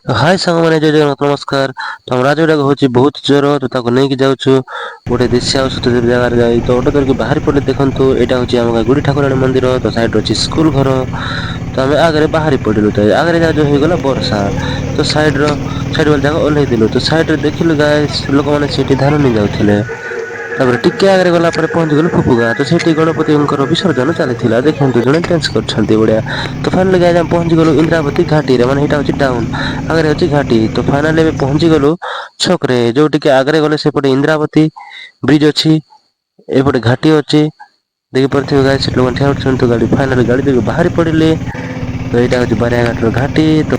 ହାଏ ସାଙ୍ଗମାନେ ଜୟ ଜଗନ୍ନାଥ ନମସ୍କାର। ତ ଆମ ରାଜ ଗୁଡାକ ହଉଛି ବହୁତ ଜ୍ୱର ତ ତାକୁ ନେଇକି ଯାଉଛୁ ଗୋଟେ ଦେଶୀ ଔଷଧ ଜାଗାରେ ଯାଇ ତ ଅଟୋ ଧରିକି ବାହାରି ପଡିଲେ ଦେଖନ୍ତୁ ଏଇଟା ହଉଛି ଆମ ଗୁଡି ଠାକୁରାଣୀ ମନ୍ଦିର ତ ସାଇଡ ଅଛି ସ୍କୁଲ ଘର ତ ଆମେ ଆଗରେ ବାହାରି ପଡିଲୁ ତ ଆଗରେ ଯ ଯୋଉ ହେଇଗଲା ବର୍ଷା ତ ସାଇଡ ବାଲା ଯାକ ଓହ୍ଲେଇଦେଲୁ ତ ସାଇଡ ରେ ଦେଖିଲୁ ଗାଇସ ଲୋକମାନେ ସେଠି ଧାନ ନେଇ ଯାଉଥିଲେ। ତାପରେ ଟିକେ ଆଗରେ ଗଲା ପରେ ପହଞ୍ଚିଗଲୁ ଫୁଫୁ ଗାଁ ତ ସେଠି ଗଣପତିଙ୍କର ବିସର୍ଜନ ଚାଲିଥିଲା ଦେଖନ୍ତୁ ଜଣେ ଡାନ୍ସ କରୁଛନ୍ତି ବଢିଆ ତ ଫାଇନାଲି ଗାଇସ ଆମେ ପହଞ୍ଚିଗଲୁ ଇନ୍ଦ୍ରାବତୀ ଘାଟିରେ ମାନେ ସେଇଟା ହଉଛି ଡାଉନ ଆଗରେ ଅଛି ଘାଟି ତ ଫାଇନାଲି ଏବେ ପହଞ୍ଚି ଗଲୁ ଛକରେ ଯୋଉ ଟିକେ ଆଗରେ ଗଲେ ସେପଟେ ଇନ୍ଦ୍ରାବତୀ ବ୍ରିଜ ଅଛି ଏପଟେ ଘାଟି ଅଛି। ଦେଖିପାରୁଥିବେ ଗାଇସ ସେଠି ଲୋକମାନେ ଠିଆ ଉଠୁଛନ୍ତି ଗାଡି ଫାଇନାଲି ଗାଡି ଧରିକି ବାହାରି ପଡିଲେ। ତ ଏଇଟା ହଉଛି ବାରିଆଘାଟର ଘାଟି ତ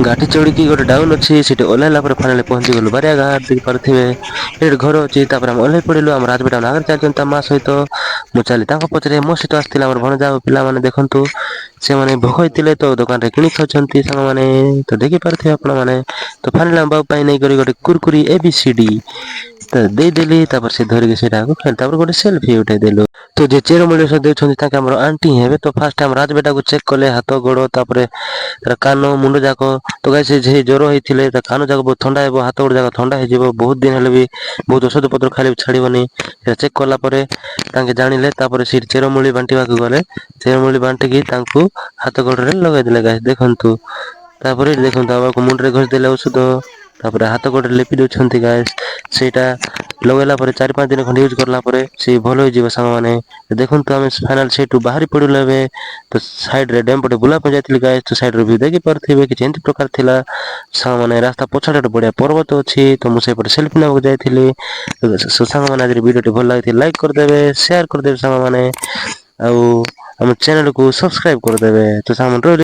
ଘାଟି ଚଢିକି ଗୋଟେ ଡାଉନ ଅଛି ସେଠି ଓହ୍ଲାଇଲା ପରେ ଫାଇନାଲି ପହଞ୍ଚିଗଲୁ ବାରିଆଘାଟ ଦେଖିପାରୁଥିବେ। ଏଇଠି ଘର ଅଛି ତାପରେ ଆମେ ଓହ୍ଲେଇ ପଡିଲୁ ଆମ ରାଜବେଟା ଆଗରେ ଚାଲିଛନ୍ତି ତା ମା ସହିତ ମୁଁ ଚାଲି ତାଙ୍କ ପଛରେ ମୋ ସହିତ ଆସିଥିଲା ଆମର ଭଣଜା ଆଉ ପିଲାମାନେ ଦେଖନ୍ତୁ ସେମାନେ ଭୋକ ହେଇଥିଲେ ତ ଦୋକାନରେ କିଣି ଖାଉଛନ୍ତି ସାଙ୍ଗମାନେ ତ ଦେଖିପାରୁଥିବେ ଆପଣ ମାନେ ତ ଫାଇନାଲି ଆମ ବାବୁ ପାଇଁ ନେଇକରି ଗୋଟେ କୁୁରକୁରି ଏ ବି ସି ଡି ତ ଦେଇଦେଲି ତାପରେ ସେ ଧରିକି ସେଇଟାକୁ ତାପରେ ଗୋଟେ ସେଲଫି ଉଠେଇଦେଲୁ। ତ ଯେ ଚେରମୂଳି ଔଷଧ ଦେଉଛନ୍ତି ତାଙ୍କେ ଆମର ଆଣ୍ଟି ହେବେ ତ ଫାଷ୍ଟ ଆମ ରାଜବେଟାକୁ ଚେକ୍ କଲେ ହାତ ଗୋଡ ତାପରେ ତାର କାନ ମୁଣ୍ଡ ଯାକ ତ ଗାଇସ ସେ ଜ୍ୱର ହେଇଥିଲେ ତା କାନ ଯାକ ବହୁତ ଥଣ୍ଡା ହେବ ହାତ ଗୋଡ ଯାକ ଥଣ୍ଡା ହେଇଯିବ ବହୁତ ଦିନ ହେଲେ ବି ବହୁତ ଔଷଧ ପତ୍ର ଖାଇଲେ ବି ଛାଡିବନି ସେଟା ଚେକ୍ କଲା ପରେ ତାଙ୍କେ ଜାଣିଲେ ତାପରେ ସେଠି ଚେରମୂଳି ବାଣ୍ଟିବାକୁ ଗଲେ ଚେରମୂଳି ବାଣ୍ଟିକି ତାଙ୍କୁ ହାତ ଗୋଡରେ ଲଗେଇଦେଲେ ଗାଇସ ଦେଖନ୍ତୁ ତାପରେ ଦେଖନ୍ତୁ ଆମକୁ ମୁଣ୍ଡରେ ଘଷି ଦେଲେ ଔଷଧ ତାପରେ ହାତ ଗୋଡରେ ଲେପି ଦଉଛନ୍ତି ଗାଇସ ସେଇଟା ଲଗେଇଲା ପରେ 4-5 ଦିନ ଖଣ୍ଡେ ୟୁଜ କରିଲା ପରେ ସେ ଭଲ ହେଇଯିବ ସାଙ୍ଗମାନେ ଦେଖନ୍ତୁ ଆମେ ଫାଇନାଲ ସେଇଠୁ ବାହାରି ପଡିଲୁ ଏବେ ତ ସାଇଡ ରେ ଡ୍ୟାମ ପଟେ ବୁଲିବା ପାଇଁ ଯାଇଥିଲି ଗାଇସ ତ ସାଇଡ ରେ ଭିଉ ଦେଖି ପାରୁଥିବେ କିଛି ଏମିତି ପ୍ରକାର ଥିଲା ସାଙ୍ଗମାନେ ରାସ୍ତା ପଛଆଡେ ଗୋଟେ ବଢିଆ ପର୍ବତ ଅଛି ତ ମୁଁ ସେଇପଟେ ସେଲଫି ନେବାକୁ ଯାଇଥିଲି। ସାଙ୍ଗମାନେ ଆଜି ଭିଡିଓଟି ଭଲ ଲାଗିଥିଲେ ଲାଇକ୍ କରିଦେବେ ସେୟାର କରିଦେବେ ସାଙ୍ଗମାନେ ଆଉ ଆମ ଚ୍ୟାନେଲକୁ ସବସ୍କ୍ରାଇବ କରିଦେବେ ତ ସାଙ୍ଗମାନେ ରହିଲି।